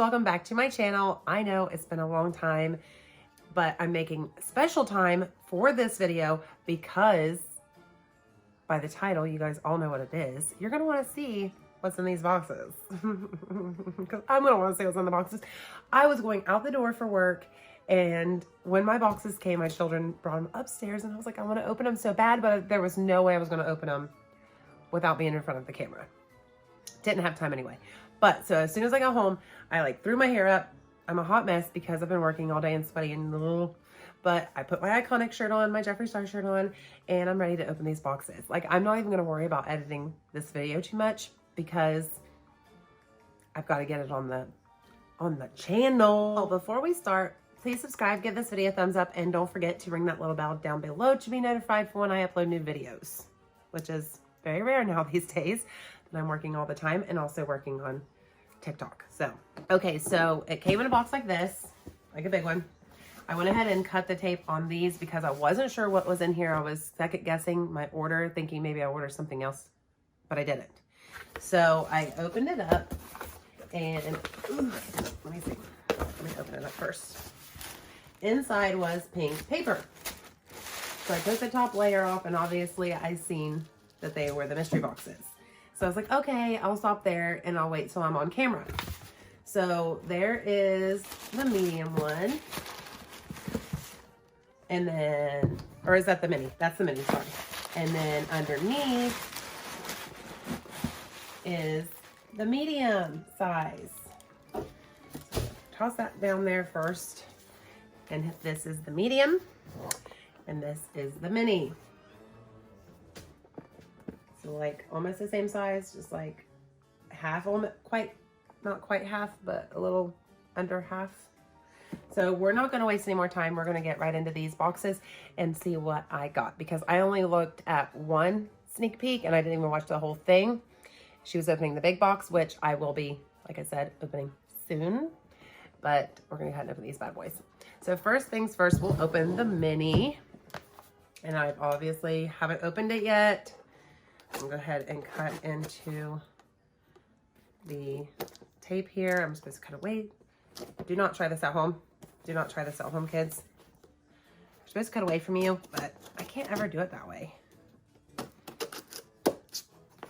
welcome back to my channel. I know it's been a long time, but I'm making special time for this video because by the title, you guys all know what it is. You're gonna wanna see what's in these boxes. Because I'm gonna wanna see what's in the boxes. I was going out the door for work, and when my boxes came, my children brought them upstairs, and I was like, I wanna open them so bad, but there was no way I was gonna open them without being in front of the camera. Didn't have time anyway. But so as soon as I got home, I like threw my hair up. I'm a hot mess because I've been working all day and sweaty and little. But I put my iconic shirt on, my Jeffree Star shirt on, and I'm ready to open these boxes. Like, I'm not even gonna worry about editing this video too much because I've got to get it on the channel. Oh, before we start, please subscribe, give this video a thumbs up, and don't forget to ring that little bell down below to be notified for when I upload new videos, which is very rare now these days. And I'm working all the time and also working on TikTok. So, okay, so it came in a box like this, like a big one. I went ahead and cut the tape on these because I wasn't sure what was in here. I was second guessing my order, thinking maybe I ordered something else, but I didn't. So I opened it up and, ooh, let me see. Let me open it up first. Inside was pink paper. So I took the top layer off, and obviously I seen that they were the mystery boxes. So I was like, okay, I'll stop there and I'll wait till I'm on camera. So there is the medium one. And then, or is that the mini? That's the mini, sorry. And then underneath is the medium size. So toss that down there first. And this is the medium. And this is the mini. So like almost the same size, just like half, almost not quite half, but a little under half. So we're not going to waste any more time. We're going to get right into these boxes and see what I got, because I only looked at one sneak peek and I didn't even watch the whole thing. She was opening the big box, which I will be, like I said, opening soon, but we're going to go ahead and open these bad boys. So first things first, we'll open the mini, and I obviously haven't opened it yet. I'm gonna go ahead and cut into the tape here. I'm supposed to cut away. Do not try this at home. Do not try this at home, kids. I'm supposed to cut away from you, but I can't ever do it that way.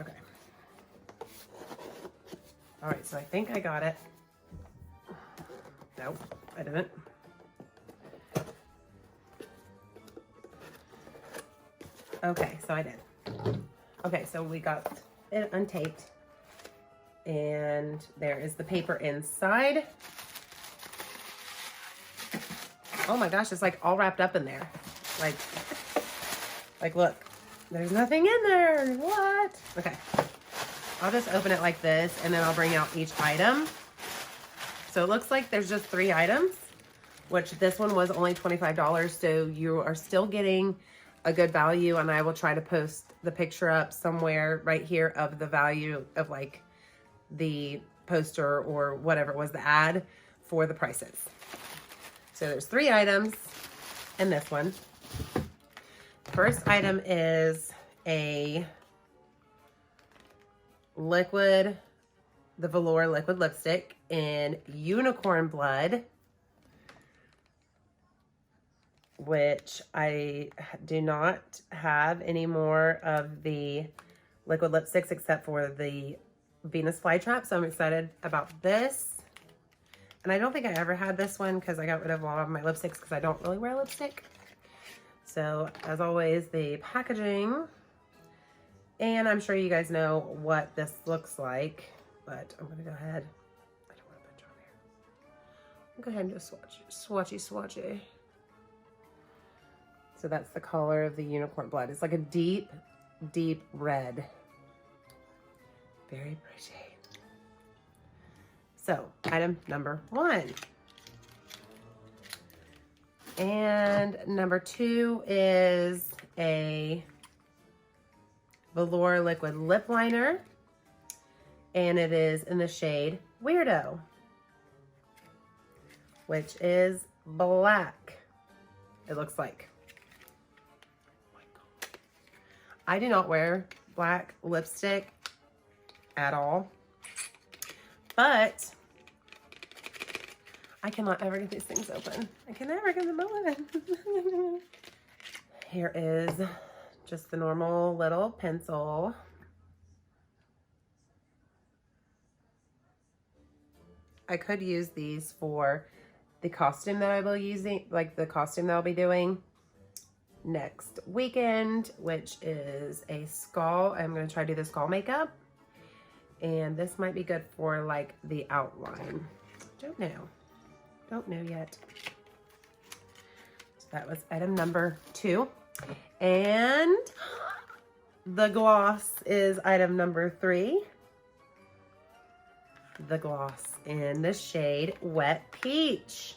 Okay. All right, so I think I got it. Nope, I didn't. Okay, so I did. Okay, so we got it untaped, and there is the paper inside. Oh my gosh, it's like all wrapped up in there. Like look, there's nothing in there. What? Okay, I'll just open it like this, and then I'll bring out each item. So it looks like there's just 3 items, which this one was only $25, so you are still getting a good value, and I will try to post the picture up somewhere right here of the value of like the poster or whatever it was, the ad for the prices. So there's 3 items in this one. First item is a liquid, the Velour liquid lipstick in Unicorn Blood, which I do not have any more of the liquid lipsticks except for the Venus Flytrap, so I'm excited about this. And I don't think I ever had this one because I got rid of a lot of my lipsticks because I don't really wear lipstick. So as always, the packaging, and I'm sure you guys know what this looks like, but I'm gonna go ahead. I don't want to put it on here. I'll go ahead and just swatchy. So that's the color of the Unicorn Blood. It's like a deep, deep red. Very pretty. So, item number 1. And number 2 is a Velour liquid lip liner. And it is in the shade Weirdo, which is black, it looks like. I do not wear black lipstick at all, but I cannot ever get these things open. I can never get them open. Here is just the normal little pencil. I could use these for the costume that I will using, like the costume that I'll be doing next weekend, which is a skull. I'm going to try to do the skull makeup. And this might be good for like the outline. Don't know. Don't know yet. So that was item number 2. And the gloss is item number 3. The gloss in the shade Wet Peach,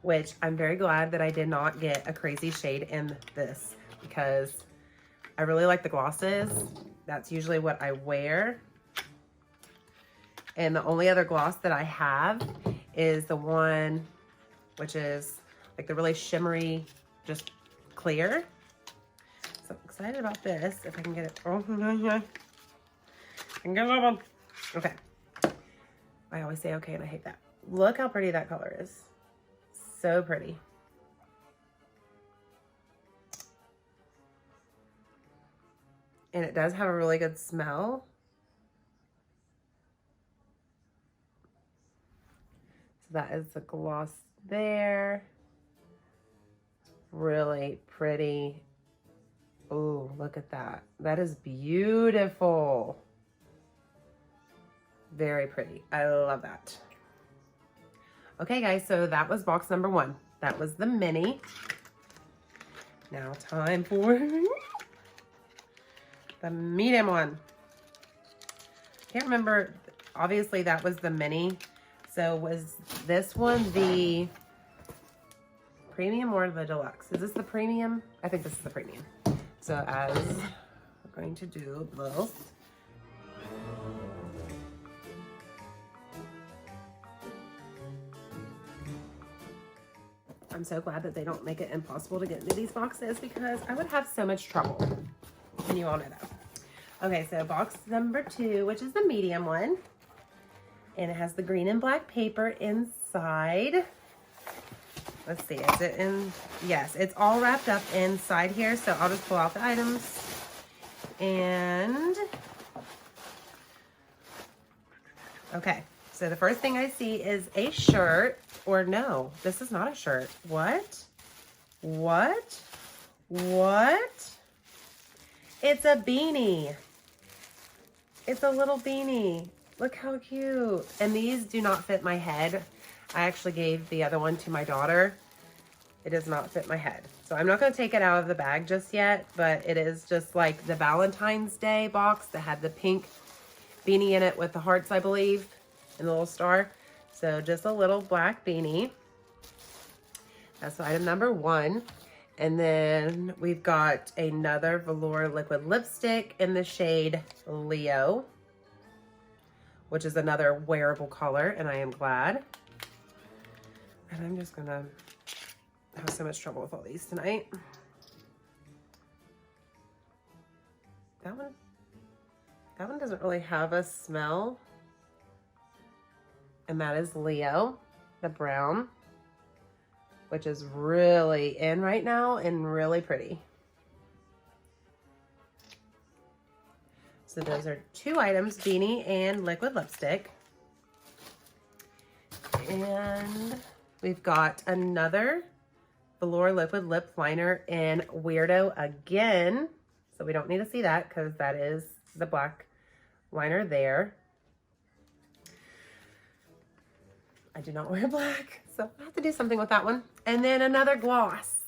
which I'm very glad that I did not get a crazy shade in this because I really like the glosses. That's usually what I wear. And the only other gloss that I have is the one which is like the really shimmery, just clear. So I'm excited about this. If I can get it. Oh, I can get it open. Okay. I always say okay and I hate that. Look how pretty that color is. So pretty. And it does have a really good smell. So that is the gloss there. Really pretty. Oh, look at that. That is beautiful. Very pretty. I love that. Okay, guys, so that was box number 1. That was the mini. Now time for the medium one. Can't remember. Obviously, that was the mini. So was this one the premium or the deluxe? Is this the premium? I think this is the premium. So as we're going to do both. I'm so glad that they don't make it impossible to get into these boxes because I would have so much trouble. And you all know that. Okay, so box number 2, which is the medium one. And it has the green and black paper inside. Let's see, is it in? Yes, it's all wrapped up inside here. So I'll just pull out the items. And, okay. So the first thing I see is a shirt, or no, this is not a shirt. What? What? What? It's a beanie. It's a little beanie. Look how cute. And these do not fit my head. I actually gave the other one to my daughter. It does not fit my head. So I'm not going to take it out of the bag just yet, but it is just like the Valentine's Day box that had the pink beanie in it with the hearts, I believe. And the little star. So just a little black beanie. That's item number 1. And then we've got another velour liquid lipstick in the shade Leo, which is another wearable color, and I am glad. And I'm just gonna have so much trouble with all these tonight. That one doesn't really have a smell. And that is Leo, the brown, which is really in right now and really pretty. So those are 2 items, beanie and liquid lipstick. And we've got another velour liquid lip liner in Weirdo again. So we don't need to see that because that is the black liner there. I do not wear black, so I have to do something with that one. And then another gloss.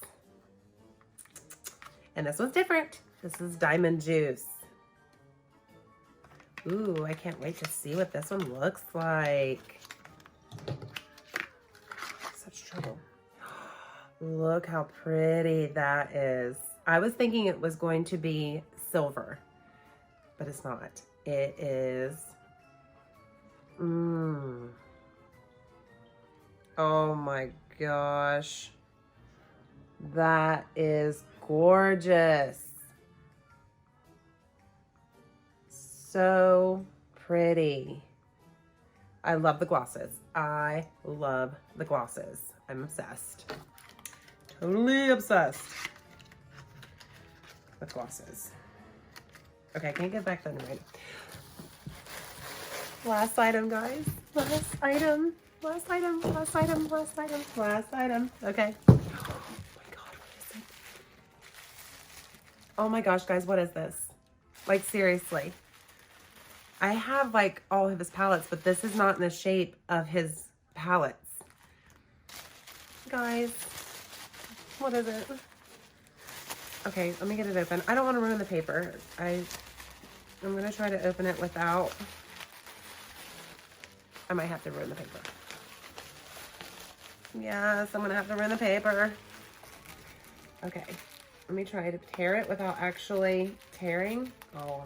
And this one's different. This is Diamond Juice. Ooh, I can't wait to see what this one looks like. Such trouble. Look how pretty that is. I was thinking it was going to be silver, but it's not. It is, oh my gosh. That is gorgeous. So pretty. I love the glosses. I love the glosses. I'm obsessed. Totally obsessed with glosses. Okay, I can't get back then right. Last item, guys. Last item. Last item. Last item. Last item. Last item. Okay. Oh my God, what is it? Oh my gosh, guys, what is this? Like, seriously. I have like all of his palettes, but this is not in the shape of his palettes. Guys, what is it? Okay, let me get it open. I don't want to ruin the paper. I'm going to try to open it without... I might have to ruin the paper. Yes, I'm going to have to ruin the paper. Okay, let me try to tear it without actually tearing. Oh,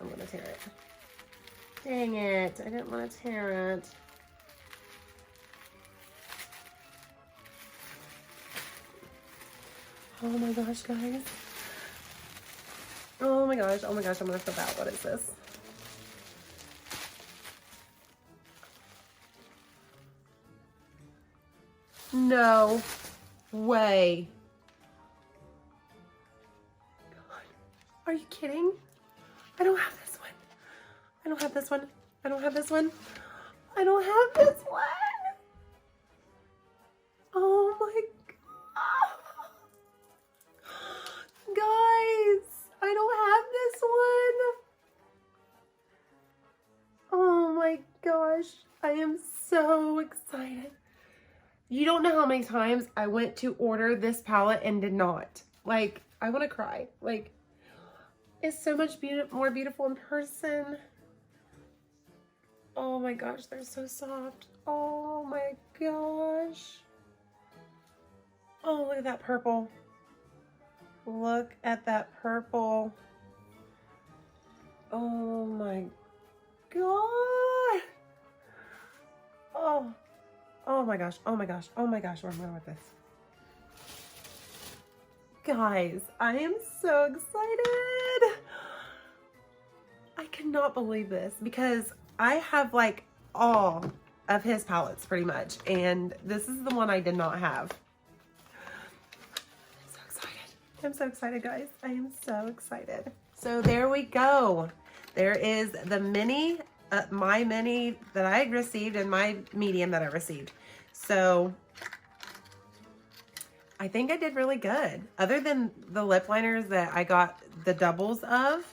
I'm gonna tear it. Dang it, I didn't want to tear it. Oh my gosh, guys. Oh my gosh, I'm gonna flip out. What is this? No way. God. Are you kidding? I don't have this one. I don't have this one. I don't have this one. I don't have this one. Oh my God. Guys, I don't have this one. Oh my gosh. I am so excited. You don't know how many times I went to order this palette and did not. Like, I want to cry. Like, it's so much more beautiful in person. Oh my gosh, they're so soft. Oh my gosh. Oh, look at that purple. Look at that purple. Oh my God. Oh. Oh my gosh, oh my gosh, oh my gosh, where am I going with this? Guys, I am so excited. I cannot believe this because I have like all of his palettes pretty much, and this is the one I did not have. I'm so excited. I'm so excited, guys. I am so excited. So there we go. There is the mini my mini that I received and my medium that I received. So I think I did really good. Other than the lip liners that I got the doubles of,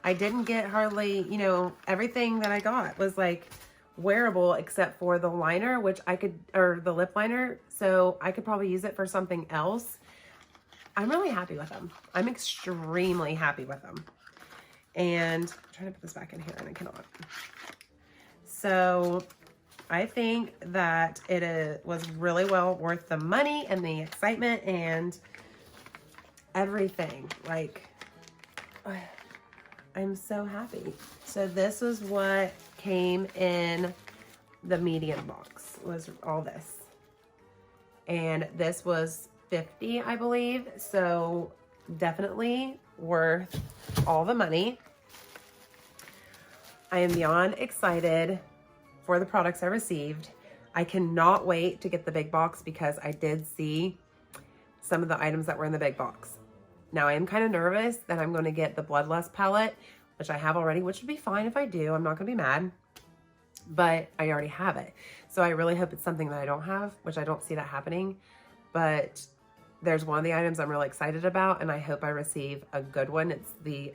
I didn't get hardly, you know, everything that I got was like wearable except for the liner, which I could, or the lip liner. So I could probably use it for something else. I'm really happy with them. I'm extremely happy with them. And I'm trying to put this back in here and I cannot. So I think that it was really well worth the money and the excitement and everything. Like, I'm so happy. So this was what came in the medium box, was all this. And this was $50, I believe. So definitely worth all the money. I am beyond excited for the products I received. I cannot wait to get the big box because I did see some of the items that were in the big box. Now I am kind of nervous that I'm going to get the Bloodlust palette, which I have already, which would be fine if I do. I'm not going to be mad, but I already have it. So I really hope it's something that I don't have, which I don't see that happening. But there's one of the items I'm really excited about, and I hope I receive a good one. It's the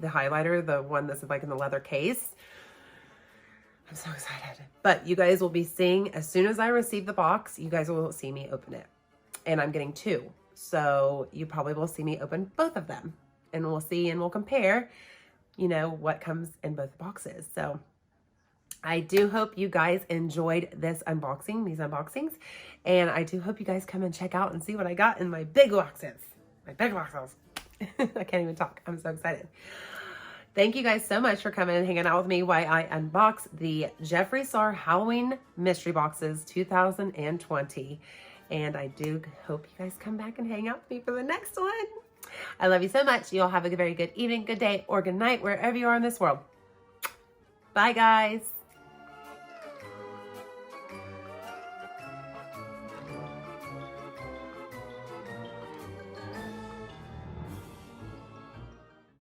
highlighter, the one that's like in the leather case. I'm so excited. But you guys will be seeing, as soon as I receive the box, you guys will see me open it. And I'm getting 2. So you probably will see me open both of them. And we'll see and we'll compare, you know, what comes in both boxes. So I do hope you guys enjoyed this unboxing, these unboxings. And I do hope you guys come and check out and see what I got in my big boxes. My big boxes. I can't even talk. I'm so excited. Thank you guys so much for coming and hanging out with me while I unbox the Jeffree Star Halloween Mystery Boxes 2020. And I do hope you guys come back and hang out with me for the next one. I love you so much. You all have a very good evening, good day, or good night, wherever you are in this world. Bye, guys.